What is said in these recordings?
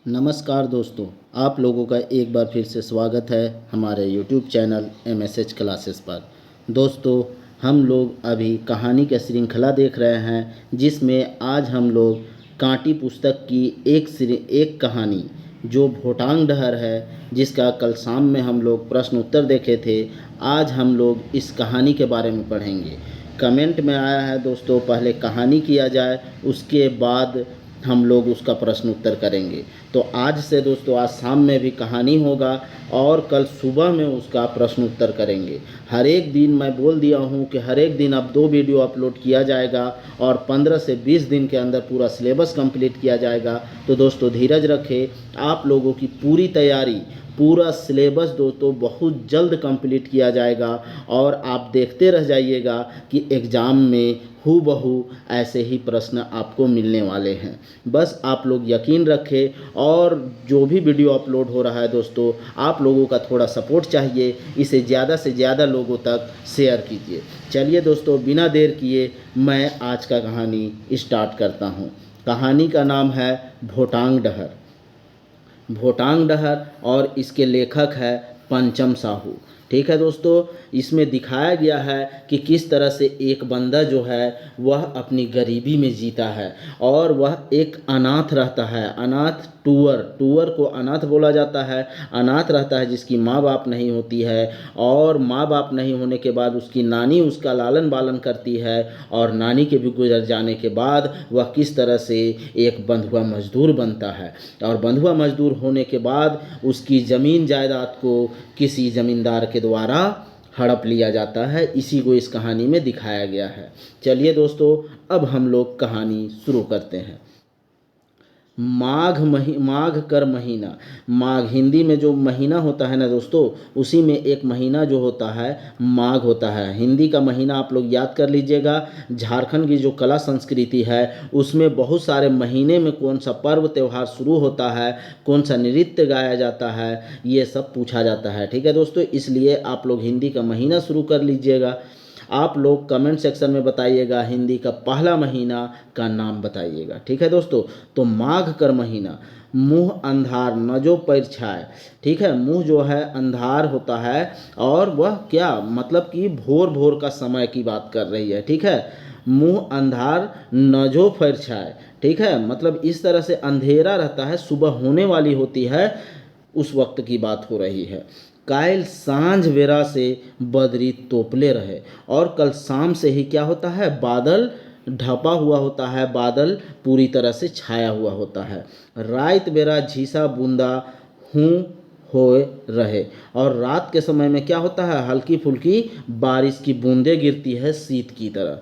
नमस्कार दोस्तों, आप लोगों का एक बार फिर से स्वागत है हमारे YouTube चैनल MSH क्लासेस पर। दोस्तों, हम लोग अभी कहानी का श्रृंखला देख रहे हैं, जिसमें आज हम लोग कांटी पुस्तक की एक कहानी जो भोटांग डहर है, जिसका कल शाम में हम लोग प्रश्न उत्तर देखे थे, आज हम लोग इस कहानी के बारे में पढ़ेंगे। कमेंट में आया है दोस्तों, पहले कहानी किया जाए, उसके बाद हम लोग उसका प्रश्न उत्तर करेंगे। तो आज से दोस्तों, आज शाम में भी कहानी होगा और कल सुबह में उसका प्रश्न उत्तर करेंगे। हर एक दिन मैं बोल दिया हूँ कि हर एक दिन अब 2 वीडियो अपलोड किया जाएगा और 15 से 20 दिन के अंदर पूरा सिलेबस कंप्लीट किया जाएगा। तो दोस्तों धीरज रखें, आप लोगों की पूरी तैयारी, पूरा सिलेबस दोस्तों बहुत जल्द कंप्लीट किया जाएगा और आप देखते रह जाइएगा कि एग्ज़ाम में हूबहू ऐसे ही प्रश्न आपको मिलने वाले हैं। बस आप लोग यकीन रखें और जो भी वीडियो अपलोड हो रहा है दोस्तों, आप लोगों का थोड़ा सपोर्ट चाहिए, इसे ज़्यादा से ज़्यादा लोगों तक शेयर कीजिए। चलिए दोस्तों, बिना देर किए मैं आज का कहानी स्टार्ट करता हूँ। कहानी का नाम है भोटांग डहर। भोटांग डहर और इसके लेखक है पंचम साहू। ठीक है दोस्तों, इसमें दिखाया गया है कि किस तरह से एक बंदा जो है वह अपनी गरीबी में जीता है और वह एक अनाथ रहता है। अनाथ टूअर को अनाथ बोला जाता है। अनाथ रहता है जिसकी माँ बाप नहीं होती है और माँ बाप नहीं होने के बाद उसकी नानी उसका लालन पालन करती है और नानी के भी गुजर जाने के बाद वह किस तरह से एक बंधुआ मजदूर बनता है और बंधुआ मजदूर होने के बाद उसकी ज़मीन जायदाद को किसी ज़मींदार के द्वारा हड़प लिया जाता है। इसी को इस कहानी में दिखाया गया है। चलिए दोस्तों, अब हम लोग कहानी शुरू करते हैं। माघ कर महीना। माघ हिंदी में जो महीना होता है ना दोस्तों, उसी में एक महीना जो होता है माघ होता है। हिंदी का महीना आप लोग याद कर लीजिएगा। झारखंड की जो कला संस्कृति है उसमें बहुत सारे महीने में कौन सा पर्व त्यौहार शुरू होता है, कौन सा नृत्य गाया जाता है, ये सब पूछा जाता है। ठीक है दोस्तों, इसलिए आप लोग हिंदी का महीना शुरू कर लीजिएगा। आप लोग कमेंट सेक्शन में बताइएगा हिंदी का पहला महीना का नाम बताइएगा। ठीक है दोस्तों, तो माघ कर महीना। मुँह अंधार न जो पैर छाए। ठीक है, मुँह जो है अंधार होता है और वह क्या मतलब कि भोर भोर का समय की बात कर रही है। ठीक है, मुँह अंधार न जो पैर छाए। ठीक है, मतलब इस तरह से अंधेरा रहता है, सुबह होने वाली होती है, उस वक्त की बात हो रही है। कायल सांझ वेरा से बदरी तोपले रहे। और कल शाम से ही क्या होता है, बादल ढपा हुआ होता है, बादल पूरी तरह से छाया हुआ होता है। रात बेरा झीसा बूंदा हूँ होए रहे। और रात के समय में क्या होता है, हल्की फुल्की बारिश की बूंदें गिरती है शीत की तरह।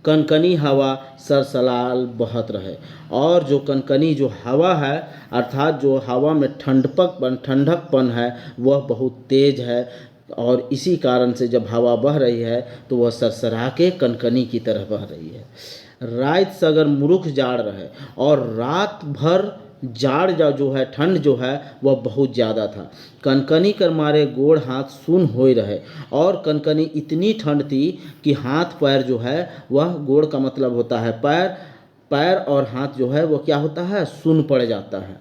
कनकनी हवा सरसलाल बहत रहे। और जो कनकनी जो हवा है, अर्थात जो हवा में ठंडकपन है, वह बहुत तेज है और इसी कारण से जब हवा बह रही है तो वह सरसरा के कनकनी की तरह बह रही है। रात सगर मुरुख जाड़ रहे। और रात भर जाड़ जो है, ठंड जो है वह बहुत ज़्यादा था। कनकनी कर मारे गोड़ हाथ सुन होए रहे। और कनकनी इतनी ठंड थी कि हाथ पैर जो है, वह गोड़ का मतलब होता है पैर, पैर और हाथ जो है वह क्या होता है, सुन पड़ जाता है।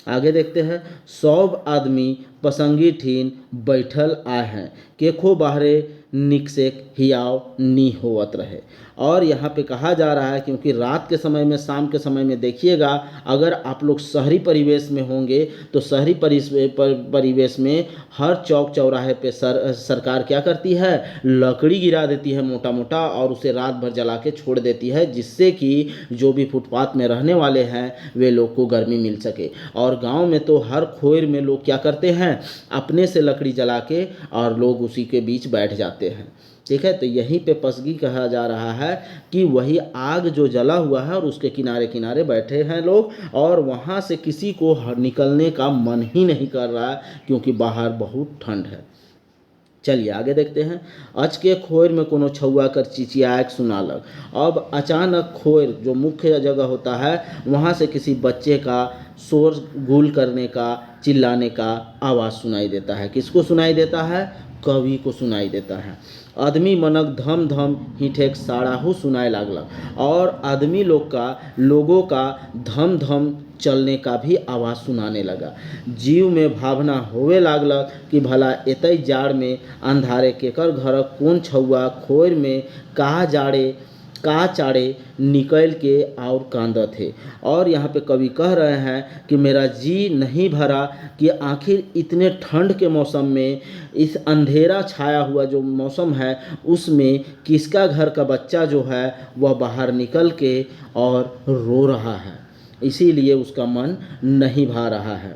आगे देखते हैं। सब आदमी पसंगी ठीन बैठल आए हैं, केखो बाहरे निकसेक हियाव नी होवत रहे। और यहाँ पे कहा जा रहा है, क्योंकि रात के समय में, शाम के समय में देखिएगा, अगर आप लोग शहरी परिवेश में होंगे तो शहरी परिवेश में हर चौक चौराहे पे सरकार क्या करती है, लकड़ी गिरा देती है मोटा मोटा और उसे रात भर जला के छोड़ देती है, जिससे कि जो भी फुटपाथ में रहने वाले हैं वे लोग को गर्मी मिल सके। और गांव में तो हर खोर में लोग क्या करते हैं, अपने से लकड़ी जला के और लोग उसी के बीच बैठ जाते हैं। ठीक है, तो यहीं पे पसगी कहा जा रहा है कि वही आग जो जला हुआ है और उसके किनारे किनारे बैठे हैं लोग और वहाँ से किसी को निकलने का मन ही नहीं कर रहा है, क्योंकि बाहर बहुत ठंड है। चलिए आगे देखते हैं। अचके खोर में कोनो छुआ कर चिचियाक सुनालक। अब अचानक खोर जो मुख्य जगह होता है, वहाँ से किसी बच्चे का शोर गुल करने का, चिल्लाने का आवाज़ सुनाई देता है। किसको सुनाई देता है, कवि को सुनाई देता है। आदमी मनक धम धम हिठेक साड़ाहू सुनाए लागलक। और आदमी लोगों का धम धम चलने का भी आवाज़ सुनाने लगा। जीव में भावना होवे लागलक कि भला एतै जाड़ में अंधारे केकर घरक कौन छौआ खोर में का चाड़े निकल के और कांदत है। और यहाँ पे कवि कह रहे हैं कि मेरा जी नहीं भरा कि आखिर इतने ठंड के मौसम में, इस अंधेरा छाया हुआ जो मौसम है, उसमें किसका घर का बच्चा जो है वह बाहर निकल के और रो रहा है, इसीलिए उसका मन नहीं भा रहा है।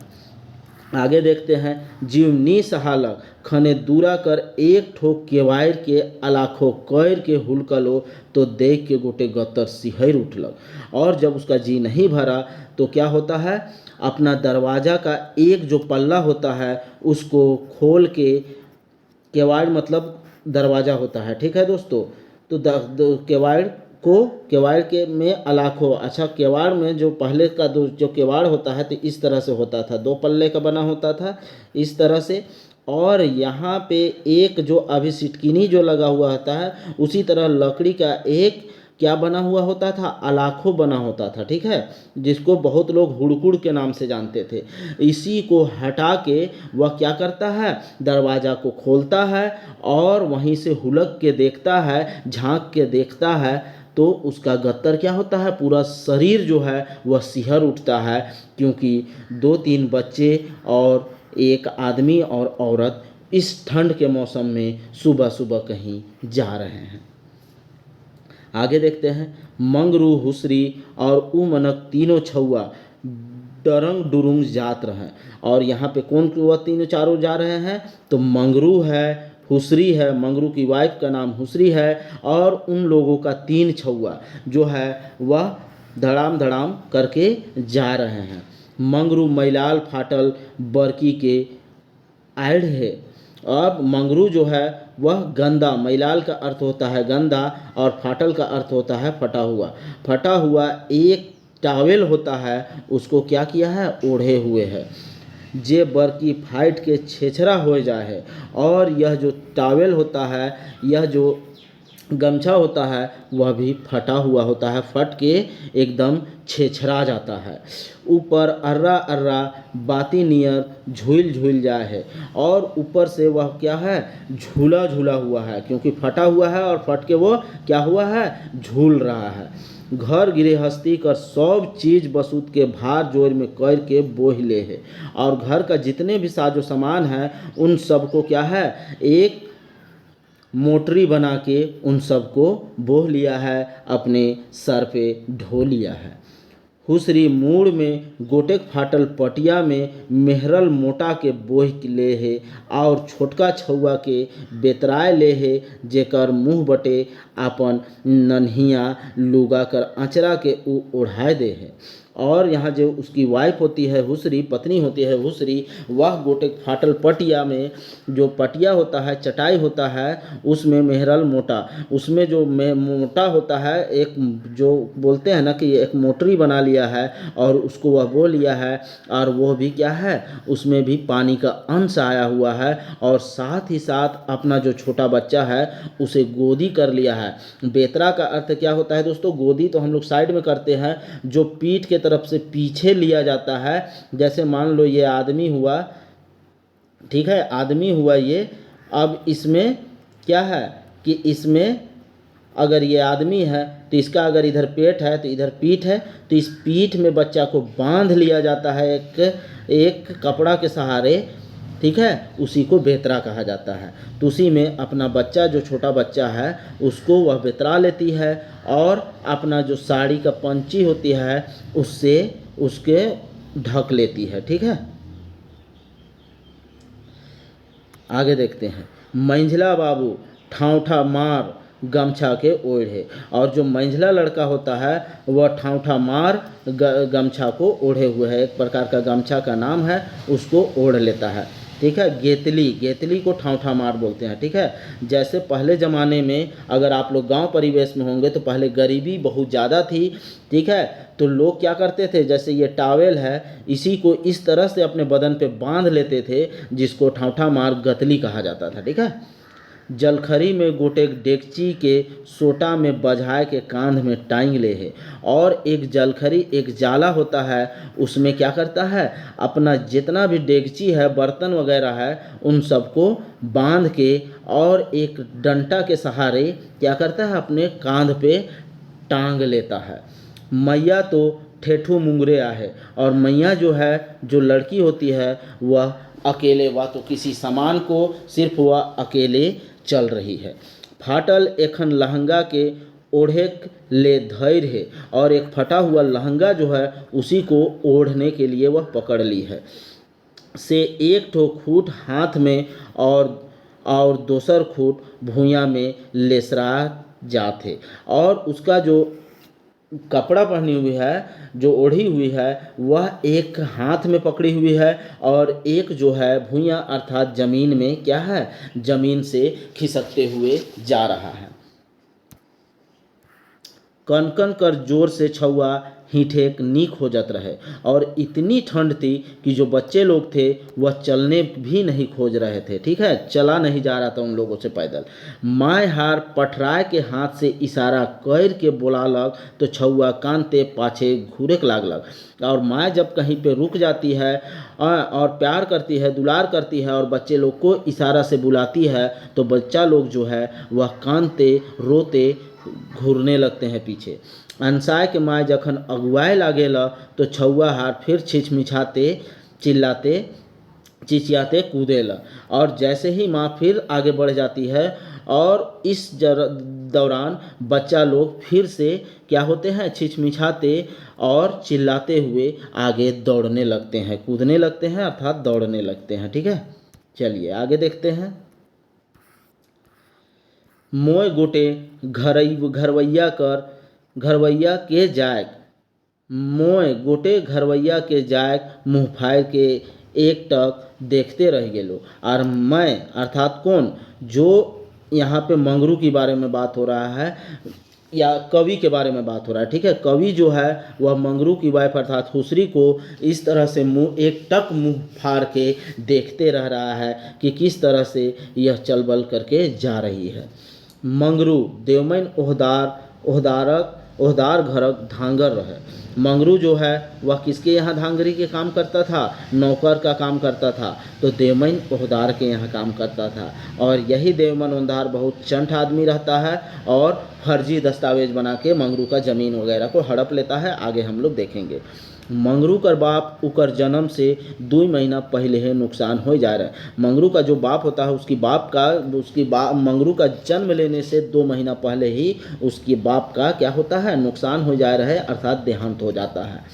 आगे देखते हैं। जीव नी सहालक खने दूरा कर एक ठोक केवायर के अलाखों कैर के हुलकलो तो देख के गोटे गतर सिहर उठलक। और जब उसका जी नहीं भरा तो क्या होता है, अपना दरवाज़ा का एक जो पल्ला होता है उसको खोल के, केवाड़ मतलब दरवाज़ा होता है, ठीक है दोस्तों। तो केवाड़ के में अलाखों, अच्छा केवाड़ में जो पहले का जो केवाड़ होता है तो इस तरह से होता था, 2 पल्ले का बना होता था इस तरह से। और यहाँ पे एक जो अभी सिटकिनी जो लगा हुआ होता है, उसी तरह लकड़ी का एक क्या बना हुआ होता था, अलाखों बना होता था, ठीक है, जिसको बहुत लोग हुड़कुड़ के नाम से जानते थे। इसी को हटा के वह क्या करता है, दरवाज़ा को खोलता है और वहीं से हुलक के देखता है, झांक के देखता है, तो उसका गत्तर क्या होता है, पूरा शरीर जो है वह सिहर उठता है, क्योंकि 2-3 बच्चे और एक आदमी और औरत इस ठंड के मौसम में सुबह सुबह कहीं जा रहे हैं। आगे देखते हैं। मंगरू, हुसरी और उमनक तीनों छौआ डरंग डुरुंग जात रहे। और यहाँ पे कौन वह तीनों चारों जा रहे हैं, तो मंगरू है, हुसरी है, मंगरू की वाइफ का नाम हुसरी है, और उन लोगों का 3 छौआ जो है वह धड़ाम धड़ाम करके जा रहे हैं। मंगरू मैलाल फाटल बरकी के आड़ है। अब मंगरू जो है वह गंदा, मैलाल का अर्थ होता है गंदा और फाटल का अर्थ होता है फटा हुआ। फटा हुआ एक टावेल होता है, उसको क्या किया है, ओढ़े हुए है। जे बरकी फाइट के छेछरा हो जाए। और यह जो टावेल होता है, यह जो गमछा होता है, वह भी फटा हुआ होता है, फट के एकदम छेछरा जाता है। ऊपर अर्रा अर्रा बाती नियर झूल झूल जाए है। और ऊपर से वह क्या है, झूला झूला हुआ है, क्योंकि फटा हुआ है और फट के वो क्या हुआ है, झूल रहा है। घर गृहस्थी कर सब चीज बसूत के भार जोर में कर के बोह ले है। और घर का जितने भी साजो सामान है उन सबको क्या है, एक मोटरी बना के उन सबको बोह लिया है, अपने सर पे ढो लिया है। हुसरी मूड़ में गोटेक फाटल पटिया में मेहरल मोटा के बोह ले है। और छोटका छौआ के बेतराय ले है, जेकर मुँह बटे अपन नन्हिया लुगा कर अचरा के ओढ़ाए दे है। और यहाँ जो उसकी वाइफ होती है हुसरी, पत्नी होती है हुसरी, वह गोटेक फाटल पटिया में, जो पटिया होता है, चटाई होता है, उसमें मेहरल मोटा, उसमें जो मोटा होता है, एक जो बोलते हैं ना कि एक मोटरी बना लिया है और उसको वह बो लिया है। और वह भी क्या है, उसमें भी पानी का अंश आया हुआ है। और साथ ही साथ अपना जो छोटा बच्चा है उसे गोदी कर लिया है। बेतरा का अर्थ क्या होता है दोस्तों, गोदी तो हम लोग साइड में करते हैं, जो पीठ के तरफ से पीछे लिया जाता है। जैसे मान लो ये आदमी हुआ, ठीक है, आदमी हुआ ये। अब इसमें क्या है कि इसमें अगर ये आदमी है तो इसका अगर इधर पेट है तो इधर पीठ है, तो इस पीठ में बच्चा को बांध लिया जाता है एक कपड़ा के सहारे, ठीक है, उसी को बेतरा कहा जाता है। तो उसी में अपना बच्चा, जो छोटा बच्चा है, उसको वह बेतरा लेती है और अपना जो साड़ी का पंची होती है उससे उसके ढक लेती है, ठीक है। आगे देखते हैं। मंझला बाबू ठाउठा मार गमछा के ओढ़े। और जो मंझला लड़का होता है वह ठाउठा मार गमछा को ओढ़े हुए है, एक प्रकार का गमछा का नाम है, उसको ओढ़ लेता है। ठीक है। गेतली, गेतली को ठाव मार बोलते हैं, ठीक है। जैसे पहले ज़माने में अगर आप लोग गांव परिवेश में होंगे तो पहले गरीबी बहुत ज़्यादा थी, ठीक है। तो लोग क्या करते थे, जैसे ये टावेल है, इसी को इस तरह से अपने बदन पे बांध लेते थे, जिसको ठाव मार गतली कहा जाता था, ठीक है। जलखरी में गोटे डेगची के सोटा में बझाए के कांध में टांग ले है। और एक जलखरी एक जाला होता है, उसमें क्या करता है, अपना जितना भी डेगची है, बर्तन वगैरह है, उन सबको बांध के और एक डंटा के सहारे क्या करता है, अपने कांध पे टांग लेता है। मैया तो ठेठू मुंगरे आहे, और मैया जो है, जो लड़की होती है, वह अकेले, वह तो किसी सामान को सिर्फ वह अकेले चल रही है। फाटल एखन लहंगा के ओढ़े ले धैर्य है, और एक फटा हुआ लहंगा जो है उसी को ओढ़ने के लिए वह पकड़ ली है। से एक ठो खूट हाथ में और दोसर खूट भूया में लेसरा जाते, और उसका जो कपड़ा पहनी हुई है, जो ओढ़ी हुई है, वह एक हाथ में पकड़ी हुई है, और एक जो है भुइयां अर्थात जमीन में क्या है, जमीन से खिसकते हुए जा रहा है। कनकन कर जोर से छुआ हीठेक नीक हो जात रहे, और इतनी ठंड थी कि जो बच्चे लोग थे वह चलने भी नहीं खोज रहे थे, ठीक है, चला नहीं जा रहा था उन लोगों से पैदल। माय हार पठराय के हाथ से इशारा कर के बोलालक, तो छुआ कानते पाछे घूरे लागलक। और माँ जब कहीं पे रुक जाती है और प्यार करती है, दुलार करती है, और बच्चे लोग को इशारा से बुलाती है, तो बच्चा लोग जो है वह कानते रोते घूरने लगते हैं पीछे। अंसाय के माय जखन अगुआए लागेला, तो छुआ हार फिर छिछमिछाते चिल्लाते चिचियाते कूदेला। और जैसे ही माँ फिर आगे बढ़ जाती है, और इस दौरान बच्चा लोग फिर से क्या होते हैं, छिछमिछाते और चिल्लाते हुए आगे दौड़ने लगते हैं, कूदने लगते हैं, अर्थात दौड़ने लगते हैं, ठीक है। चलिए आगे देखते हैं। मोय गोटे घरवैया के जायक, मोय गोटे घरवैया के जायक मुँह फाड़ के एक टक देखते रह गेलो। और मैं अर्थात कौन, जो यहाँ पे मंगरू के बारे में बात हो रहा है, या कवि के बारे में बात हो रहा है, ठीक है। कवि जो है वह मंगरू की वाइफ अर्थात हुसरी को इस तरह से एक टक मुंह फाड़ के देखते रह रहा है कि किस तरह से यह चल बल करके जा रही है। मंगरू देवमैन ओहदार घरक धांगर रहे। मंगरू जो है वह किसके यहाँ धांगरी के काम करता था, नौकर का काम करता था, तो देवमैन ओहदार के यहाँ काम करता था। और यही देवमैन ओहदार बहुत चंट आदमी रहता है, और फर्जी दस्तावेज बना के मंगरू का ज़मीन वगैरह को हड़प लेता है। आगे हम लोग देखेंगे। मंगरू कर बाप उकर जन्म से 2 महीना पहले ही नुकसान हो जा रहा है। मंगरू का जो बाप होता है उसकी मंगरू का जन्म लेने से 2 महीना पहले ही उसकी बाप का क्या होता है, नुकसान हो जा रहा है, अर्थात देहांत हो जाता है।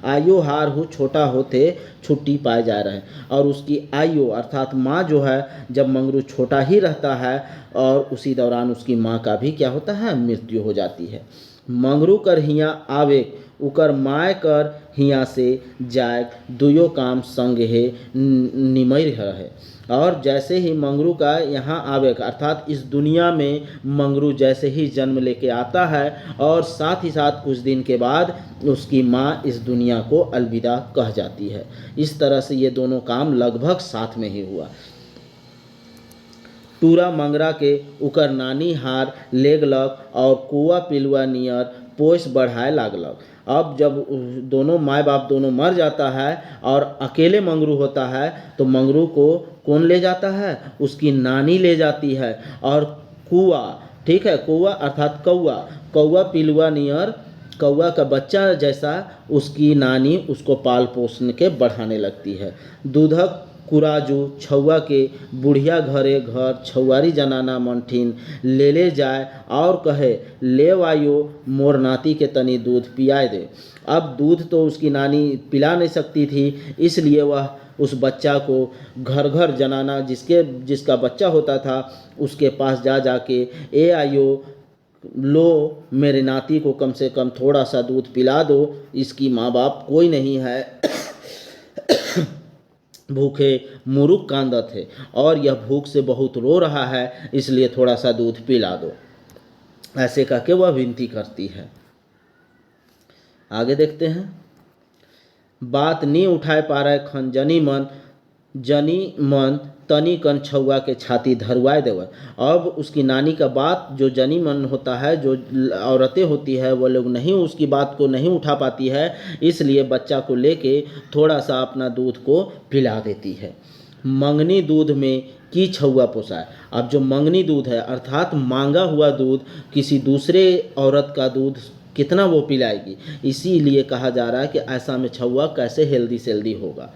आयु हार हो छोटा होते छुट्टी पाए जा रहे हैं। और उसकी आयु अर्थात माँ जो है, जब मंगरू छोटा ही रहता है, और उसी दौरान उसकी माँ का भी क्या होता है, मृत्यु हो जाती है। मंगरू कर हियाँ आवे उकर माय कर हियाँ से जाए, दुयो काम संग है निमर रहे। और जैसे ही मंगरू का यहाँ आवे अर्थात इस दुनिया में मंगरू जैसे ही जन्म लेके आता है, और साथ ही साथ कुछ दिन के बाद उसकी माँ इस दुनिया को अलविदा कह जाती है। इस तरह से ये दोनों काम लगभग साथ में ही हुआ। टूरा मंगरा के उकर नानी हार लेगलक, और कुआ पिलुआ नियर पोस बढ़ाए लागलक। अब जब दोनों माँ बाप दोनों मर जाता है और अकेले मंगरू होता है, तो मंगरू को कौन ले जाता है, उसकी नानी ले जाती है। और कुआ, ठीक है, कुआ अर्थात कौआ पिलुआ नियर, कौआ का बच्चा जैसा उसकी नानी उसको पाल पोषण के बढ़ाने लगती है। दूधक कुराजू छुआ के बुढ़िया घरे घर छुआरी जनाना मंठिन ले जाए, और कहे ले वायो मोर नाती के तनी दूध पियाए दे। अब दूध तो उसकी नानी पिला नहीं सकती थी, इसलिए वह उस बच्चा को घर घर जनाना जिसका बच्चा होता था उसके पास जाके ए आयो लो मेरे नाती को कम से कम थोड़ा सा दूध पिला दो, इसकी माँ बाप कोई नहीं है भूखे मुरुक कांदा थे और यह भूख से बहुत रो रहा है, इसलिए थोड़ा सा दूध पिला दो। ऐसे कह के वह विनती करती है। आगे देखते हैं। बात नी उठाए पा रहे खन जनी मन तनी कन छुआ के छाती धरुआए देवर। अब उसकी नानी का बात जो जनी मन होता है, जो औरतें होती है, वो लोग नहीं उसकी बात को नहीं उठा पाती है, इसलिए बच्चा को लेके थोड़ा सा अपना दूध को पिला देती है। मंगनी दूध में की छुआ पोसाए। अब जो मंगनी दूध है अर्थात मांगा हुआ दूध, किसी दूसरे औरत का दूध कितना वो पिलाएगी, इसीलिए कहा जा रहा है कि ऐसा में छुआ कैसे हेल्दी सेल्दी होगा।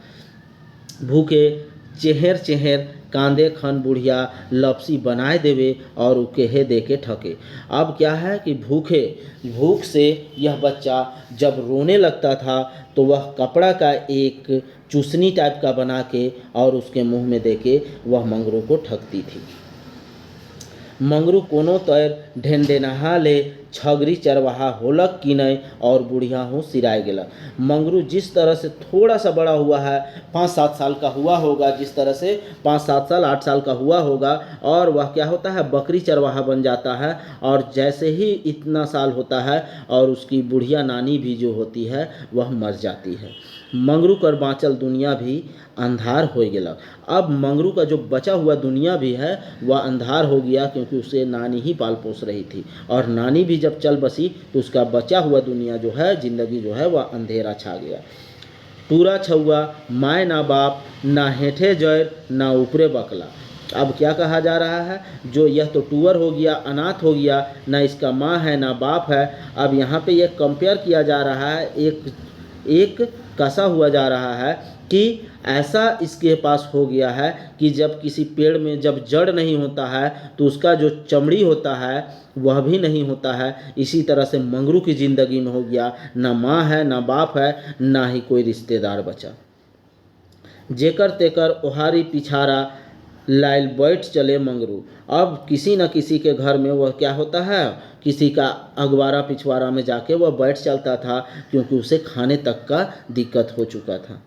भूखे चेहर चेहर कांदे खन बुढ़िया लपसी बनाए देवे और उकेहे दे के ठके। अब क्या है कि भूख से यह बच्चा जब रोने लगता था तो वह कपड़ा का एक चूसनी टाइप का बना के और उसके मुंह में दे के वह मंगरू को ठगती थी। मंगरू कोनो तैर ढेंडेनहा ले छगरी चरवाहा होलक कि नहीं और बुढ़िया हो सिराय गेला। मंगरू जिस तरह से थोड़ा सा बड़ा हुआ है, 5-7 साल का हुआ होगा, जिस तरह से 5-7 साल 8 साल का हुआ होगा, और वह क्या होता है बकरी चरवाहा बन जाता है। और जैसे ही इतना साल होता है और उसकी बुढ़िया नानी भी जो होती है वह मर जाती है। मंगरू कर बाँचल दुनिया भी अंधार हो गया। अब मंगरू का जो बचा हुआ दुनिया भी है वह अंधार हो गया, क्योंकि उसे नानी ही पाल पोस रही थी, और नानी भी जब चल बसी तो उसका बचा हुआ दुनिया जो है, जिंदगी जो है, वह अंधेरा छा गया। पूरा छुआ माय ना बाप ना हेठे जैर ना ऊपरे बकला। अब क्या कहा जा रहा है, जो यह तो टूअर हो गया, अनाथ हो गया, ना इसका माँ है ना बाप है। अब यहाँ पे यह कंपेयर किया जा रहा है, एक कसा हुआ जा रहा है कि ऐसा इसके पास हो गया है कि जब किसी पेड़ में जब जड़ नहीं होता है तो उसका जो चमड़ी होता है वह भी नहीं होता है। इसी तरह से मंगरू की ज़िंदगी में हो गया, ना माँ है ना बाप है, ना ही कोई रिश्तेदार बचा। जेकर तेकर ओहारी पिछारा लाइल बैठ चले मंगरू। अब किसी न किसी के घर में वह क्या होता है, किसी का अगवारा पिछवाड़ा में जाके वह बैठ चलता था, क्योंकि उसे खाने तक का दिक्कत हो चुका था।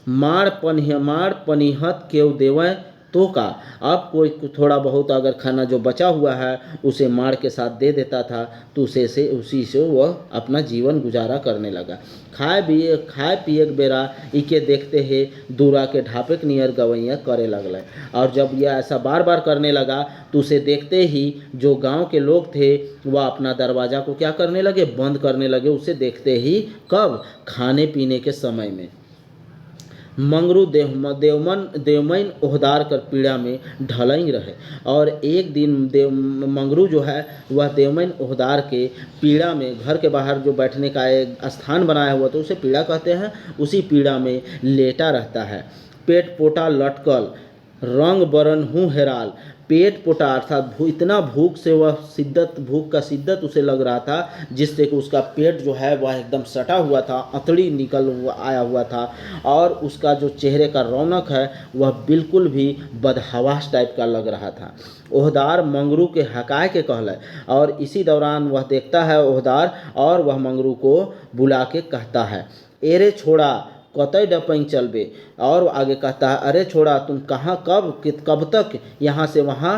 माड़ पनिहत केव देवें तो का। अब कोई थोड़ा बहुत अगर खाना जो बचा हुआ है उसे माड़ के साथ दे देता था, तो उसी से वह अपना जीवन गुजारा करने लगा। खाए पिए बेरा इके देखते ही दूरा के ढापे के नियर गवैया करे लगल। और जब यह ऐसा बार बार करने लगा तो उसे देखते ही जो गांव के लोग थे वह अपना दरवाज़ा को क्या करने लगे, बंद करने लगे, उसे देखते ही। कब? खाने पीने के समय में। मंगरू देवमन ओहदार कर पीड़ा में ढलई रहे। और एक दिन मंगरू जो है वह देवमन ओहदार के पीड़ा में, घर के बाहर जो बैठने का एक स्थान बनाया हुआ तो उसे पीड़ा कहते हैं, उसी पीड़ा में लेटा रहता है। पेट पोटा लटकल रंग बरन हूँ हेराल। पेट पोटा अर्थात इतना भूख से वह भूख का शिद्दत उसे लग रहा था, जिससे कि उसका पेट जो है वह एकदम सटा हुआ था, अतड़ी आया हुआ था, और उसका जो चेहरे का रौनक है वह बिल्कुल भी बदहवास टाइप का लग रहा था। ओहदार मंगरू के हकाए के कहले, और इसी दौरान वह देखता है ओहदार, और वह मंगरू को बुला के कहता है, एरे छोड़ा कतई डपई चलबे। और आगे कहता है, अरे छोड़ा तुम कहाँ कब तक यहाँ से वहाँ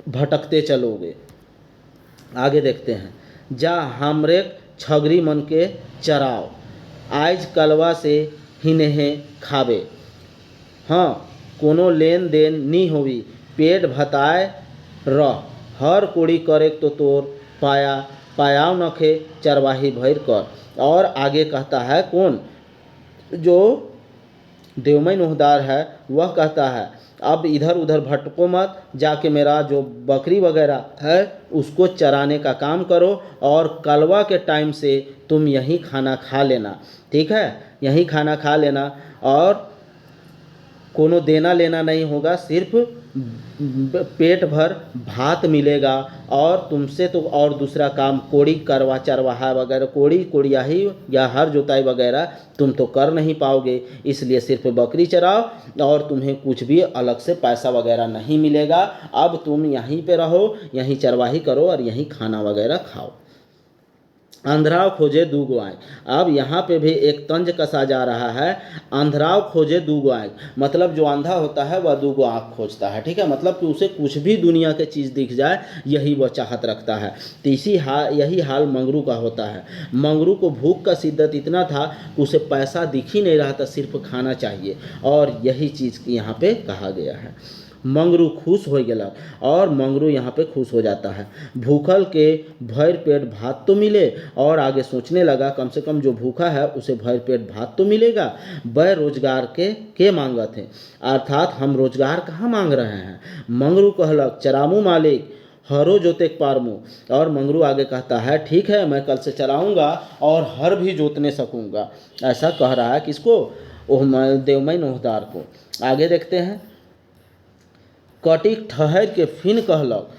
भटकते चलोगे। आगे देखते हैं। जा हमरे छगरी मन के चराव आज कलवा से हिनेहे खाबे। हाँ कोनो लेन देन नी होवी, पेट भताए रह, हर कोड़ी करे तो तोर पायाव नखे चरवाही भैर कर। और आगे कहता है कौन, जो देवमन ओहदार है वह कहता है, अब इधर उधर भटको मत, जाके मेरा जो बकरी वगैरह है उसको चराने का काम करो, और कलवा के टाइम से तुम यहीं खाना खा लेना, ठीक है, यहीं खाना खा लेना, और कोनो देना लेना नहीं होगा, सिर्फ पेट भर भात मिलेगा। और तुमसे तो और दूसरा काम कोड़ी करवा चरवाहा वगैरह, कोड़ियाही या हर जोताई वगैरह तुम तो कर नहीं पाओगे, इसलिए सिर्फ बकरी चराओ, और तुम्हें कुछ भी अलग से पैसा वगैरह नहीं मिलेगा। अब तुम यहीं पे रहो, यहीं चरवाही करो और यहीं खाना वगैरह खाओ। अंधराव खोजे दूगो आँख। अब यहाँ पे भी एक तंज कसा जा रहा है, अंधराव खोजे दूगो आँख, मतलब जो अंधा होता है वह दूगो आँख खोजता है, ठीक है, मतलब कि उसे कुछ भी दुनिया के चीज़ दिख जाए यही वह चाहत रखता है। तो यही हाल मंगरू का होता है। मंगरू को भूख का शिद्दत इतना था कि उसे पैसा दिख ही नहीं रहा था, सिर्फ खाना चाहिए, और यही चीज़ यहाँ पे कहा गया है। मंगरू खुश हो गया, और मंगरू यहाँ पे खुश हो जाता है। भूखल के भर पेट भात तो मिले, और आगे सोचने लगा कम से कम जो भूखा है उसे भर पेट भात तो मिलेगा। वह रोजगार के मांगत हैं, अर्थात हम रोजगार कहाँ मांग रहे हैं। मंगरू कहलक चरामू मालिक हरो जोतेक पारमू, और मंगरू आगे कहता है ठीक है मैं कल से चराऊँगा और हर भी जोतने सकूँगा। ऐसा कह रहा है किसको, ओह देवमय नोहदार को। आगे देखते हैं। कटिक ठहर के फिन कहलक।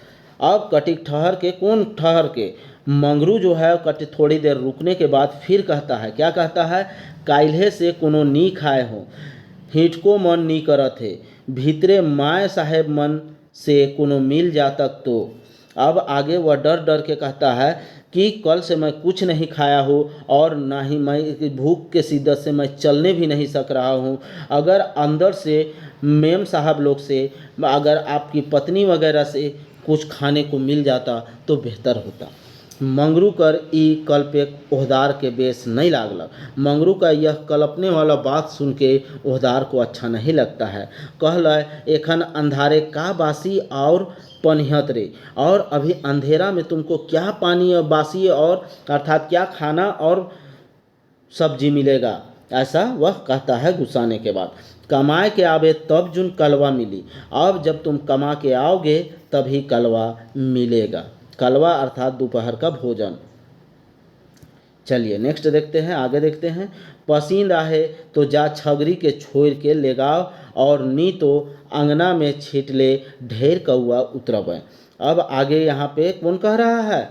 अब कटिक ठहर के, कौन ठहर के, मंगरू जो है कट थोड़ी देर रुकने के बाद फिर कहता है, क्या कहता है, काल्हे से कोनो नी खाए हो, हिटको मन नी करत है, भीतरे माय साहेब मन से कोनो मिल जातक तो। अब आगे वह डर डर के कहता है कि कल से मैं कुछ नहीं खाया हूँ और ना ही मैं भूख के शिद्दत से मैं चलने भी नहीं सक रहा हूँ। अगर अंदर से मेम साहब लोग से, अगर आपकी पत्नी वगैरह से कुछ खाने को मिल जाता तो बेहतर होता। मंगरू कर ई कल्पेक ओहदार के बेस नहीं लागल। मंगरू का यह कल्पने वाला बात सुन के ओहदार को अच्छा नहीं लगता है। कहल एखन अंधारे का बासी और पनिहत रे, और अभी अंधेरा में तुमको क्या पानी और बासी और अर्थात क्या खाना और सब्जी मिलेगा, ऐसा वह कहता है गुस्साने के बाद। कमाए के आवे तब जुन कलवा मिली, अब जब तुम कमा के आओगे तभी कलवा मिलेगा। कलवा अर्थात दोपहर का भोजन। चलिए नेक्स्ट देखते हैं, आगे देखते हैं। पसींद आहे तो जा छगरी के छोड़ के ले गाओ, और नी तो अंगना में छीट ले ढेर कौआ उतरब। अब आगे यहाँ पे कौन कह रहा है,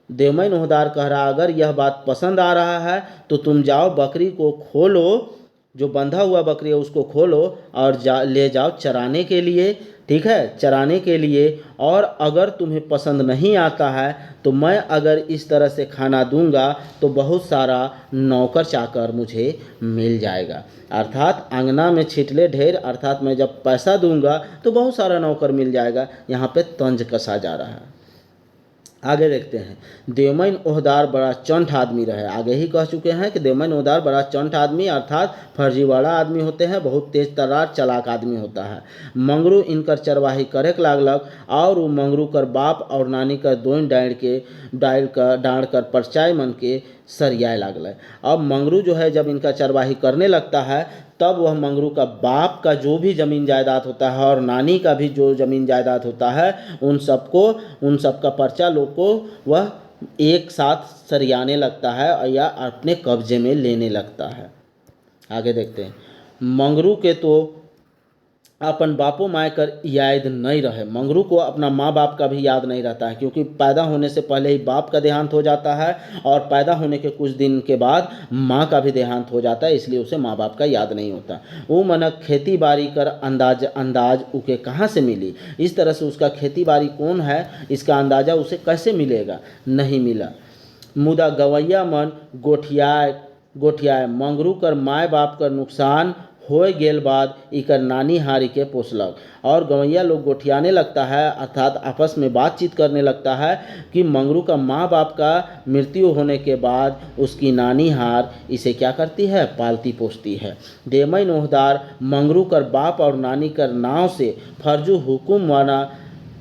देवमय नोहदार कह रहा, अगर यह बात पसंद आ रहा है तो तुम जाओ बकरी को खोलो, जो बंधा हुआ बकरी है उसको खोलो और ले जाओ चराने के लिए, ठीक है, चराने के लिए। और अगर तुम्हें पसंद नहीं आता है तो मैं अगर इस तरह से खाना दूंगा तो बहुत सारा नौकर चाकर मुझे मिल जाएगा। अर्थात आंगना में छिटले ढेर, अर्थात मैं जब पैसा दूंगा तो बहुत सारा नौकर मिल जाएगा। यहाँ पे तंज कसा जा रहा है। आगे देखते हैं। देवमय ओहदार बड़ा चंट आदमी रहे। आगे ही कह चुके हैं कि देवमय ओहदार बड़ा चंट आदमी अर्थात फर्जीवाड़ा आदमी होते हैं, बहुत तेज तर्रार चालाक आदमी होता है। मंगरू इनकर चरवाही करे लागलक, और वो मंगरू कर बाप और नानी कर दोन डाँड़ कर परचाय मन के सरियाए लागल। अब मंगरू जो है जब इनका चरवाही करने लगता है तब वह मंगरू का बाप का जो भी ज़मीन जायदाद होता है और नानी का भी जो ज़मीन जायदाद होता है उन सबका पर्चा लोग को वह एक साथ सरियाने लगता है या अपने कब्जे में लेने लगता है। आगे देखते हैं। मंगरू के तो अपन बापो माय कर याद नहीं रहे। मंगरू को अपना माँ बाप का भी याद नहीं रहता है, क्योंकि पैदा होने से पहले ही बाप का देहांत हो जाता है और पैदा होने के कुछ दिन के बाद माँ का भी देहांत हो जाता है, इसलिए उसे माँ बाप का याद नहीं होता। वो मनक खेती बाड़ी कर अंदाज उके कहाँ से मिली, इस तरह से उसका खेती बाड़ी कौन है इसका अंदाज़ा उसे कैसे मिलेगा, नहीं मिला। मुदा गवैया मन गोठियाए मंगरू कर माय बाप कर नुकसान हो गेल बाद इकर नानी हारी के पोसलक। और गवैया लोग गोठियाने लगता है अर्थात आपस में बातचीत करने लगता है कि मंगरू का माँ बाप का मृत्यु होने के बाद उसकी नानी हार इसे क्या करती है, पालती पोसती है। देवमय नोहदार मंगरू कर बाप और नानी कर नाव से फर्जू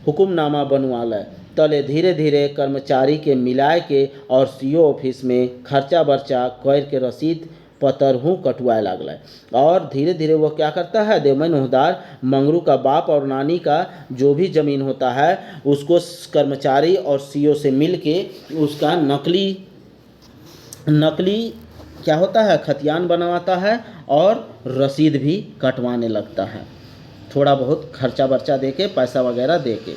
हुकुमनामा बनवाल, तले धीरे धीरे कर्मचारी के मिलाए के और सीओ ऑफिस में खर्चा बर्चा कर के रसीद पतर हूँ कटवाए लागल। और धीरे धीरे वह क्या करता है, देवमय नोहदार मंगरू का बाप और नानी का जो भी ज़मीन होता है उसको कर्मचारी और सीओ से मिल के उसका नकली क्या होता है, खतियान बनवाता है और रसीद भी कटवाने लगता है, थोड़ा बहुत खर्चा बर्चा दे के, पैसा वगैरह दे के।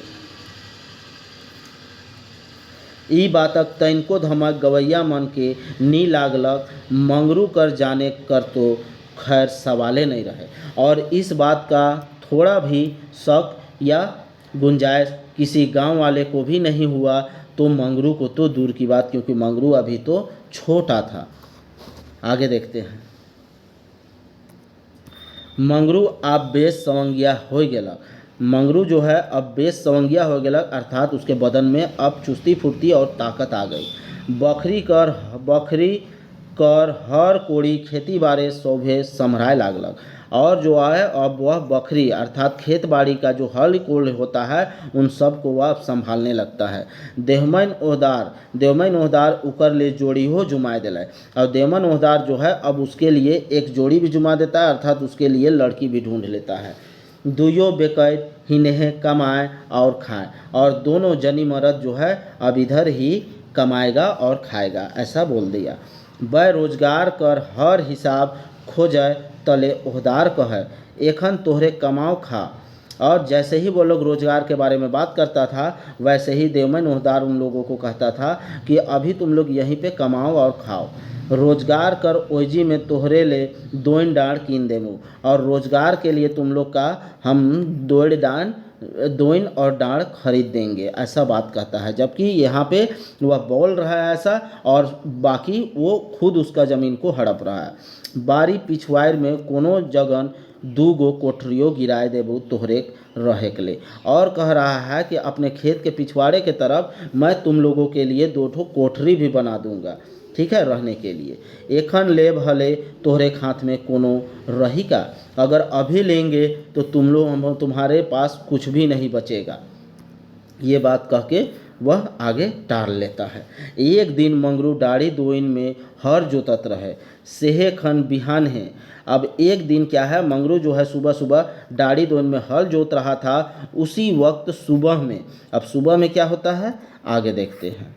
ई बातक तैनको धमक गवैया मन के नी लागलक। मंगरू कर जाने कर तो खैर सवाले नहीं रहे, और इस बात का थोड़ा भी शक या गुंजाइश किसी गांव वाले को भी नहीं हुआ तो मंगरू को तो दूर की बात, क्योंकि मंगरू अभी तो छोटा था। आगे देखते हैं। मंगरू अब बेस सवंगिया हो गेलक। मंगरू जो है अब बेस सवंगिया हो गेलक, अर्थात उसके बदन में अब चुस्ती फुर्ती और ताकत आ गई। बकरी कर हर कोड़ी खेती बाड़ी शोभे सम्हराय लागलक। और जो है अब वह बकरी अर्थात खेत बाड़ी का जो हल कोल होता है उन सब को वह अब संभालने लगता है। देवमैन ओहदार उकर ले जोड़ी हो जुमाए दिलाए। और देवमन ओहदार जो है अब उसके लिए एक जोड़ी भी जुमा देता है, अर्थात उसके लिए लड़की भी ढूंढ लेता है। दुयो बेकैत हिनेह कमाए और खाए, और दोनों जनी मर्द जो है अब इधर ही कमाएगा और खाएगा, ऐसा बोल दिया। वह रोजगार कर हर हिसाब खोजय तले ओहदार कहे, एखन तोहरे कमाओ खा। और जैसे ही वो लोग रोजगार के बारे में बात करता था, वैसे ही देवमन ओहदार उन लोगों को कहता था कि अभी तुम लोग यहीं पे कमाओ और खाओ। रोजगार कर ओजी में तोहरे ले दोइन डांड कीन देमु, और रोजगार के लिए तुम लोग का हम दोइन और डांड खरीद देंगे, ऐसा बात कहता है। जबकि यहाँ पे वह बोल रहा है ऐसा, और बाकी वो खुद उसका ज़मीन को हड़प रहा है। बारी पिछवाड़ में कोनो जगन दूगो कोठरियों गिराए देबू तोहरे रहे के लिए, और कह रहा है कि अपने खेत के पिछवाड़े के तरफ मैं तुम लोगों के लिए 2 ठो कोठरी भी बना दूंगा, ठीक है, रहने के लिए। एखन ले भले तोहरे हाथ में कोनो रही का, अगर अभी लेंगे तो तुम्हारे पास कुछ भी नहीं बचेगा। ये बात कह के वह आगे टाल लेता है। एक दिन मंगरू डाड़ी दोइन में हर जोतत रहे, सेहे खन बिहान है। अब एक दिन क्या है, मंगरू जो है सुबह सुबह डाड़ी दोइन में हल जोत रहा था, उसी वक्त सुबह में, अब सुबह में क्या होता है आगे देखते हैं।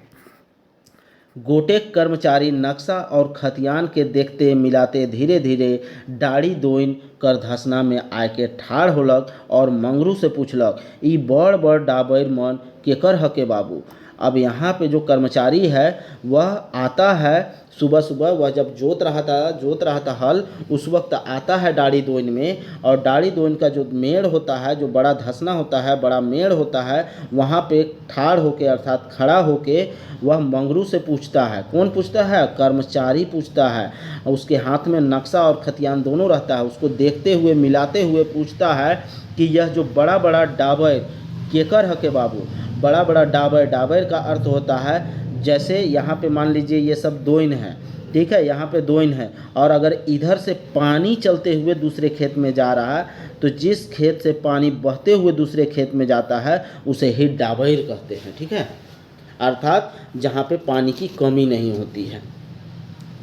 गोटेक कर्मचारी नक्शा और खतियान के देखते मिलाते धीरे धीरे डाड़ी दोइन कर धसना में आके ठाड़ होलक, और मंगरू से पूछलक, ई बड़ बड़ डाबर मन केकर हके बाबू। अब यहाँ पे जो कर्मचारी है वह आता है सुबह सुबह, वह जब जोत रहा था हल, उस वक्त आता है डाड़ी दोइन में, और डाड़ी दोइन का जो मेड़ होता है, जो बड़ा धसना होता है, बड़ा मेड़ होता है, वहाँ पे ठाड़ होके अर्थात खड़ा होके वह मंगरू से पूछता है। कौन पूछता है? कर्मचारी पूछता है। उसके हाथ में नक्शा और खतियान दोनों रहता है, उसको देखते हुए मिलाते हुए पूछता है कि यह जो बड़ा बड़ा डाबर केकर हके बाबू। बड़ा बड़ा डाबर का अर्थ होता है, जैसे यहाँ पे मान लीजिए ये सब दोइन है, ठीक है, यहाँ पे दोइन है, और अगर इधर से पानी चलते हुए दूसरे खेत में जा रहा है, तो जिस खेत से पानी बहते हुए दूसरे खेत में जाता है उसे ही डाबर कहते हैं, ठीक है, अर्थात जहाँ पे पानी की कमी नहीं होती है,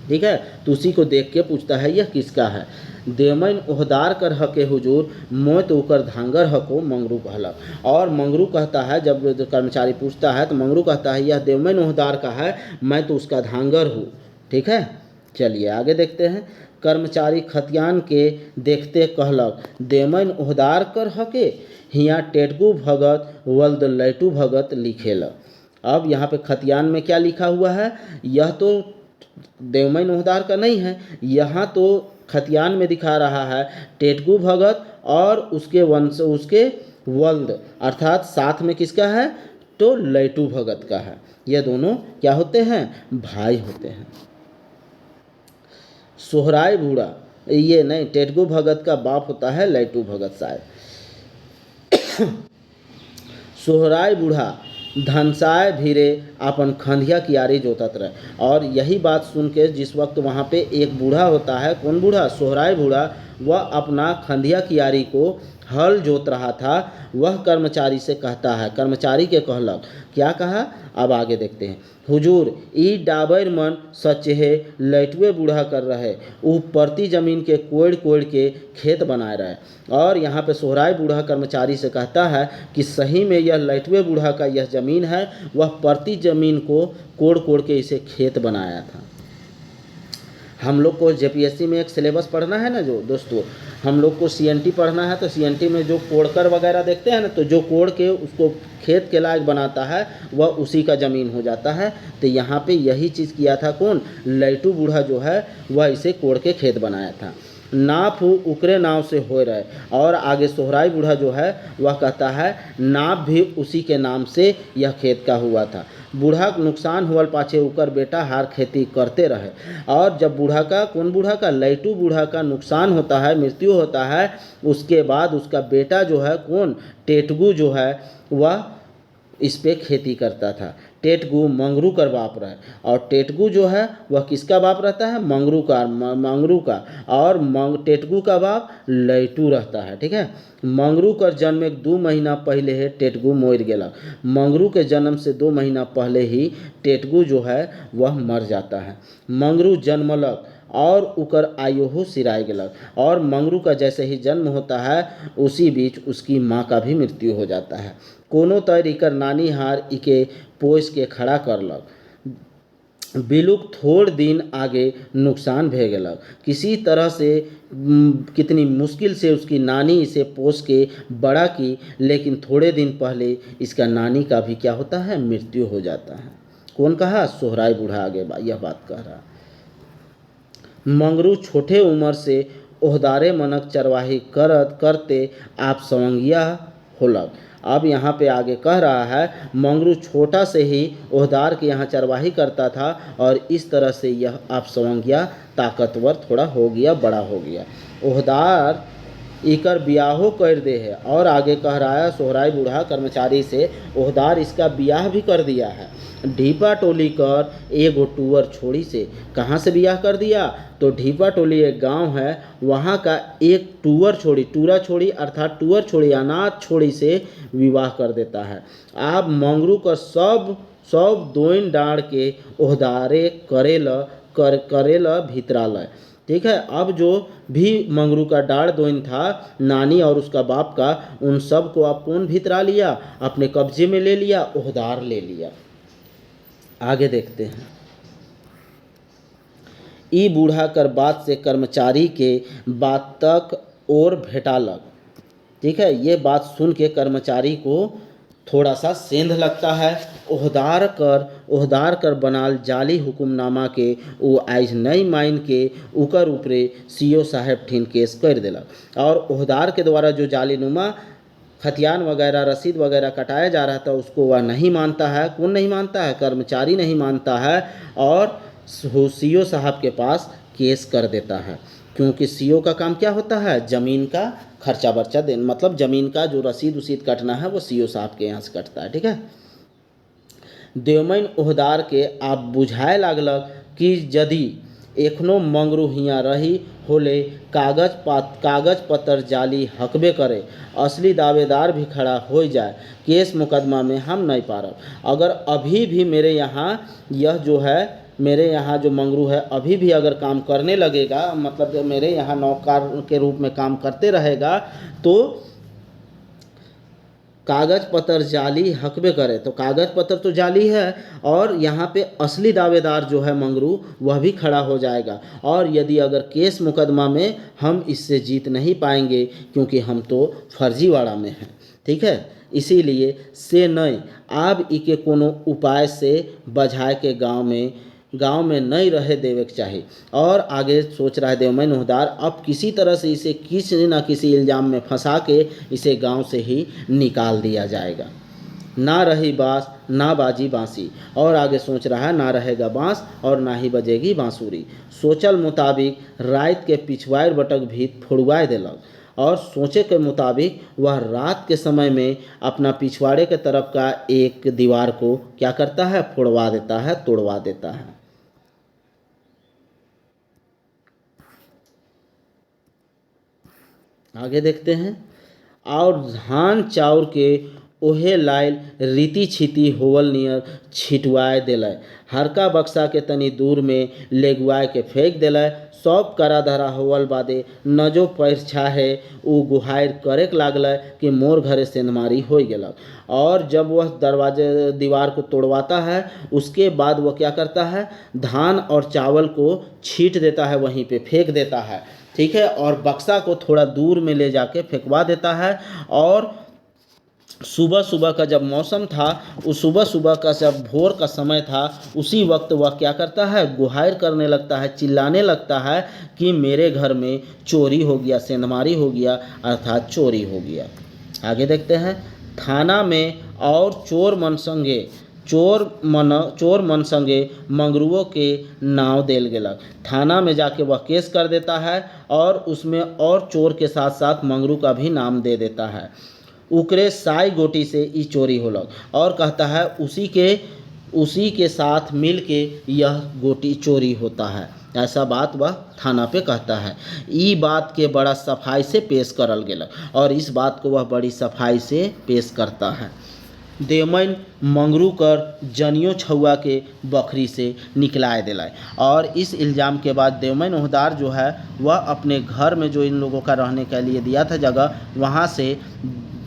ठीक है। तो उसी को देख के पूछता है यह किसका है। देवमैन ओहदार कर हके हुजूर, मोय तो उकर धांगर हको, मंगरू कहलक। और मंगरू कहता है, जब कर्मचारी पूछता है तो मंगरू कहता है यह देवमैन ओहदार का है, मैं तो उसका धांगर हूँ, ठीक है। चलिए आगे देखते हैं। कर्मचारी खतियान के देखते कहलक, देवमैन ओहदार कर हके, हियाँ टेटगू भगत वल्द लैटू भगत लिखेल। अब यहाँ पे खतियान में क्या लिखा हुआ है, यह तो देवमैन ओहदार का नहीं है, यहाँ तो खतियान में दिखा रहा है टेटगू भगत और उसके वंश उसके वल्द, अर्थात साथ में किसका है, तो लैटू भगत का है। ये दोनों क्या होते हैं, भाई होते हैं। सोहराय बूढ़ा, ये नहीं, टेटगू भगत का बाप होता है लैटू भगत शायद। सोहराय बूढ़ा धनसाय भीरे अपन खंधिया कियारी जोतत रहे। और यही बात सुन के जिस वक्त वहाँ पे एक बूढ़ा होता है, कौन बूढ़ा, सोहराय बूढ़ा, वह अपना खंधिया कियारी को हल जोत रहा था, वह कर्मचारी से कहता है, कर्मचारी के कहलक, क्या कहा, अब आगे देखते हैं। हुजूर ई डाबर मन सचेहे लैटुए बूढ़ा कर रहे, वो परती जमीन के कोड़ कोड़ के खेत बनाए रहे। और यहाँ पे सोहराय बूढ़ा कर्मचारी से कहता है कि सही में यह लैटुए बूढ़ा का यह ज़मीन है, वह परती ज़मीन को कोड़ कोड़ के इसे खेत बनाया था। हम लोग को जेपीएससी में एक सिलेबस पढ़ना है ना जो दोस्तों, हम लोग को सीएनटी पढ़ना है, तो सीएनटी में जो कोड़कर वगैरह देखते हैं ना, तो जो कोड़ के उसको खेत के लायक बनाता है वह उसी का ज़मीन हो जाता है। तो यहाँ पे यही चीज़ किया था कौन, लैटू बूढ़ा जो है वह इसे कोड़ के खेत बनाया था। नाप उकरे नाव से हो रहे, और आगे सोहराय बूढ़ा जो है वह कहता है नाप भी उसी के नाम से यह खेत का हुआ था। बूढ़ा के नुकसान हुअल पाछे उकर बेटा हार खेती करते रहे। और जब बूढ़ा का, कौन बूढ़ा का, लैटू बूढ़ा का नुकसान होता है, मृत्यु होता है, उसके बाद उसका बेटा जो है, कौन, टेटगू जो है, वह इस पे खेती करता था। टेटगू मंगरू का बाप रहे, और टेटगू जो है वह किसका बाप रहता है, मंगरू का। और टेटगू का बाप लैटू रहता है। ठीक है, मंगरू का जन्म एक 2 महीना पहले है टेटगू मर गेला। मंगरू के जन्म से 2 महीना पहले ही टेटगू जो है वह मर जाता है। मंगरू जन्मलक और उकर आयुहु सिराय गेलक। और मंगरू का जैसे ही जन्म होता है उसी बीच उसकी माँ का भी मृत्यु हो जाता है। कोनो तर इकर नानी हार इके पोस के खड़ा करलक। बिलुक थोड़ दिन आगे नुकसान भे गेलक। किसी तरह से कितनी मुश्किल से उसकी नानी इसे पोस के बड़ा की, लेकिन थोड़े दिन पहले इसका नानी का भी क्या होता है, मृत्यु हो जाता है। कौन कहा, सोहराय बूढ़ा आगे यह बात कह रहा। मंगरू छोटे उम्र से ओहदारे मनक चरवाही करते आप सवंगिया होलक। अब यहाँ पे आगे कह रहा है, मंगरू छोटा से ही ओहदार के यहाँ चरवाही करता था और इस तरह से यह आप सवंगिया ताकतवर थोड़ा हो गया, बड़ा हो गया। ओहदार इकर ब्याहो कर दे है। और आगे कह रहा है, सोहराय बूढ़ा कर्मचारी से ओहदार इसका ब्याह भी कर दिया है। ढीपा टोली कर एगो टूअर छोड़ी से। कहाँ से ब्याह कर दिया, तो ढीपा टोली एक गांव है, वहाँ का एक टूरा छोड़ी अर्थात टूअर छोड़ी, अनाथ छोड़ी से विवाह कर देता है। आप मंगरू का सब दोइन डाँड़ के ओहदारे करेला भीतरालय। ठीक है, अब जो भी मंगरू का डाढ़ दोइन था, नानी और उसका बाप का, उन सब को आप कौन भीतरा लिया, अपने कब्जे में ले लिया, ओहदार ले लिया। आगे देखते हैं। ई बूढ़ा कर बात से कर्मचारी के बात तक और भेटालक। ठीक है, ये बात सुन के कर्मचारी को थोड़ा सा सेंध लगता है। ओहदार कर बनाल जाली हुकुमनामा के वो आइज नहीं मान के उकर ऊपरे सीओ साहब ठीन केस कर देलक। और ओहदार के द्वारा जो जालीनुमा खतियान वगैरह, रसीद वगैरह कटाया जा रहा था, उसको वह नहीं मानता है। कौन नहीं मानता है, कर्मचारी नहीं मानता है, और सीओ साहब के पास केस कर देता है। क्योंकि सीओ का काम क्या होता है, ज़मीन का खर्चा बर्चा देना, मतलब ज़मीन का जो रसीद उसीद कटना है वो सीओ साहब के यहाँ से कटता है। ठीक है, देवमैन ओहदार के आप बुझाए लागलक कि यदि एखनो मंगरू हियाँ रही होले कागज पत्र जाली हकबे करे, असली दावेदार भी खड़ा हो जाए, केस मुकदमा में हम नहीं पारब। अगर अभी भी मेरे यहाँ जो मंगरू है अभी भी अगर काम करने लगेगा, मतलब मेरे यहाँ नौकर के रूप में काम करते रहेगा, तो कागज पत्र जाली हकबे करे। तो कागज पत्र तो जाली है, और यहाँ पे असली दावेदार जो है मंगरू, वह भी खड़ा हो जाएगा। और यदि अगर केस मुकदमा में हम इससे जीत नहीं पाएंगे, क्योंकि हम तो फर्जीवाड़ा में हैं। ठीक है, इसीलिए से नहीं आप इके कोनो उपाय से बझाए के गांव में नहीं रहे देवे के चाहिए। और आगे सोच रहा है देवमैन ओहदार, अब किसी तरह से इसे किसी न किसी इल्ज़ाम में फंसा के इसे गांव से ही निकाल दिया जाएगा। ना रही बाँस ना बाजी बाँसी। और आगे सोच रहा है, ना रहेगा बाँस और ना ही बजेगी बाँसुरी। सोचल मुताबिक रात के पिछवाड़ बटक भी फोड़वाए देलक। और सोचे के मुताबिक वह रात के समय में अपना पिछवाड़े के तरफ का एक दीवार को क्या करता है, फोड़वा देता है, तोड़वा देता है। आगे देखते हैं। और धान चाउर के ओहे लाइल रीति छिती होवल नियर छिटवाए दिलय। हरका बक्सा के तनी दूर में लेगुआए के फेंक दिलय। सब करा धरा होवल बादे न जो पैर छाहे उ गुहायर करेक लागल कि मोर घरे सेंधमारी हो गेलक। और जब वह दीवार को तोड़वाता है, उसके बाद वह क्या करता है, धान और चावल को छीट देता है, वहीं पे फेंक देता है। ठीक है, और बक्सा को थोड़ा दूर में ले जाके फेंकवा देता है। और सुबह का जब मौसम था, उस सुबह का जब भोर का समय था, उसी वक्त वह क्या करता है, गुहार करने लगता है, चिल्लाने लगता है कि मेरे घर में चोरी हो गया, सेंधमारी हो गया, अर्थात चोरी हो गया। आगे देखते हैं। थाना में और चोर मन संगे चोर मन संगे मंगरुओं के नाव देल गेलक। थाना में जाके वह केस कर देता है और उसमें और चोर के साथ साथ मंगरू का भी नाम दे देता है। उकरे साई गोटी से ई चोरी होलक और कहता है उसी के साथ मिल के यह गोटी चोरी होता है। ऐसा बात वह थाना पे कहता है। ई बात के बड़ा सफाई से पेश करल गेलक और इस बात को वह बड़ी सफाई से पेश करता है। देवमैन मंगरू कर जनियो छुआ के बखरी से निकलाए दिलाए और इस इल्ज़ाम के बाद देवमैन ओहदार जो है वह अपने घर में जो इन लोगों का रहने के लिए दिया था जगह, वहाँ से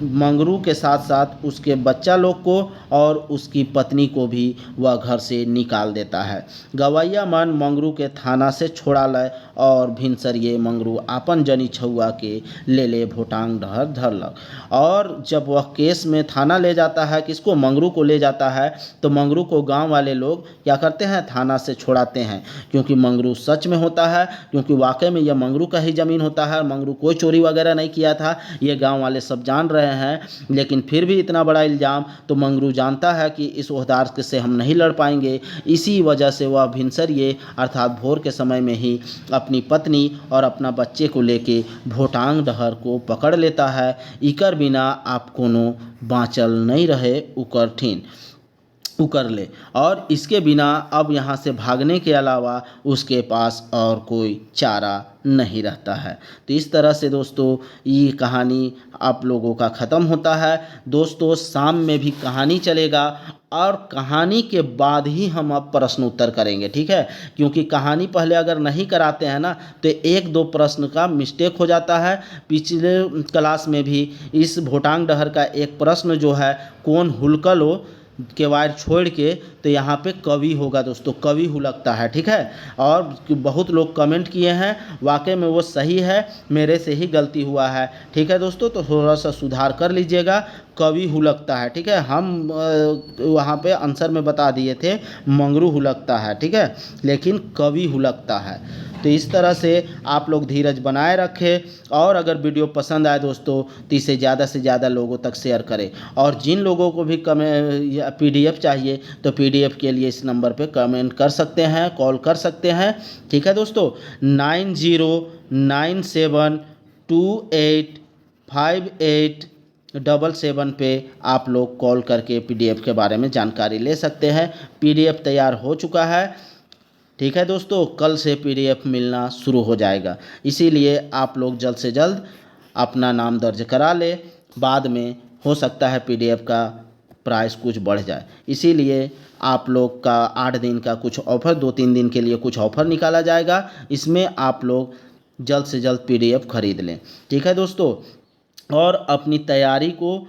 मंगरू के साथ साथ उसके बच्चा लोग को और उसकी पत्नी को भी वह घर से निकाल देता है। गवैया मन मंगरू के थाना से छोड़ा लाए और भिनसरिये मंगरू आपन जनी छुआ के ले भोटांग डहर धरलक। और जब वह केस में थाना ले जाता है, किसको, मंगरू को ले जाता है, तो मंगरू को गांव वाले लोग क्या करते हैं, थाना से छुड़ाते हैं, क्योंकि मंगरू सच में होता है, क्योंकि वाकई में यह मंगरू का ही ज़मीन होता है। मंगरू कोई चोरी वगैरह नहीं किया था, ये गाँव वाले सब जान रहे हैं। लेकिन फिर भी इतना बड़ा इल्ज़ाम, तो मंगरू जानता है कि इस ओहदार से हम नहीं लड़ पाएंगे। इसी वजह से वह भिनसरिये अर्थात भोर के समय में ही अपनी पत्नी और अपना बच्चे को लेके भोटांग डहर को पकड़ लेता है। इकर बिना आप कोनो बाँचल नहीं रहे उकर ले, और इसके बिना अब यहाँ से भागने के अलावा उसके पास और कोई चारा नहीं रहता है। तो इस तरह से दोस्तों ये कहानी आप लोगों का ख़त्म होता है। दोस्तों शाम में भी कहानी चलेगा और कहानी के बाद ही हम अब प्रश्न उत्तर करेंगे, ठीक है, क्योंकि कहानी पहले अगर नहीं कराते हैं ना तो एक दो प्रश्न का मिस्टेक हो जाता है। पिछले क्लास में भी इस भोटांग डहर का एक प्रश्न जो है, कौन हुलकलो के वायर छोड़ के, तो यहाँ पे कवि होगा दोस्तों, कवि हुलकता है, ठीक है। और बहुत लोग कमेंट किए हैं, वाकई में वो सही है, मेरे से ही गलती हुआ है, ठीक है दोस्तों, तो थोड़ा सा सुधार कर लीजिएगा। कवि हुलकता है, ठीक है। हम वहाँ पे आंसर में बता दिए थे मंगरू हुलकता है, ठीक है, लेकिन कवि हुलकता है। तो इस तरह से आप लोग धीरज बनाए रखें और अगर वीडियो पसंद आए दोस्तों तो इसे ज़्यादा से ज़्यादा लोगों तक शेयर करें। और जिन लोगों को भी PDF चाहिए तो PDF के लिए इस नंबर पे कमेंट कर सकते हैं, कॉल कर सकते हैं, ठीक है दोस्तों, 9097285877 पे आप लोग कॉल करके PDF के बारे में जानकारी ले सकते हैं। PDF तैयार हो चुका है, ठीक है दोस्तों, कल से PDF मिलना शुरू हो जाएगा, इसीलिए आप लोग जल्द से जल्द अपना नाम दर्ज करा ले। बाद में हो सकता है PDF का प्राइस कुछ बढ़ जाए, इसीलिए आप लोग का 8 दिन का कुछ ऑफ़र, 2-3 दिन के लिए कुछ ऑफ़र निकाला जाएगा, इसमें आप लोग जल्द से जल्द PDF खरीद लें, ठीक है दोस्तों। और अपनी तैयारी को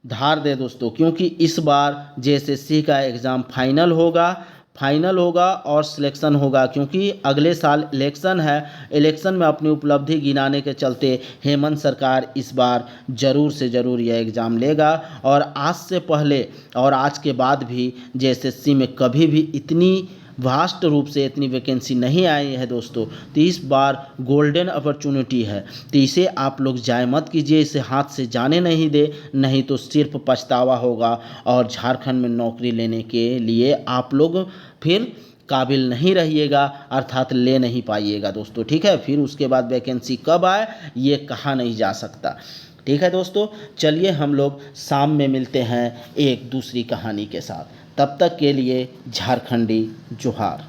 धार दे दोस्तों, क्योंकि इस बार JSSC का एग्ज़ाम फाइनल होगा और सिलेक्शन होगा, क्योंकि अगले साल इलेक्शन है। इलेक्शन में अपनी उपलब्धि गिनाने के चलते हेमंत सरकार इस बार ज़रूर से ज़रूर यह एग्ज़ाम लेगा। और आज से पहले और आज के बाद भी JSSC में कभी भी इतनी वास्ट रूप से इतनी वैकेंसी नहीं आई है दोस्तों। तो इस बार गोल्डन अपॉर्चुनिटी है, तो इसे आप लोग जाए मत कीजिए, इसे हाथ से जाने नहीं दे, नहीं तो सिर्फ पछतावा होगा और झारखंड में नौकरी लेने के लिए आप लोग फिर काबिल नहीं रहिएगा, अर्थात ले नहीं पाइएगा दोस्तों, ठीक है। फिर उसके बाद वैकेंसी कब आए ये कहा नहीं जा सकता, ठीक है दोस्तों। चलिए हम लोग शाम में मिलते हैं एक दूसरी कहानी के साथ, तब तक के लिए झारखंडी जोहार।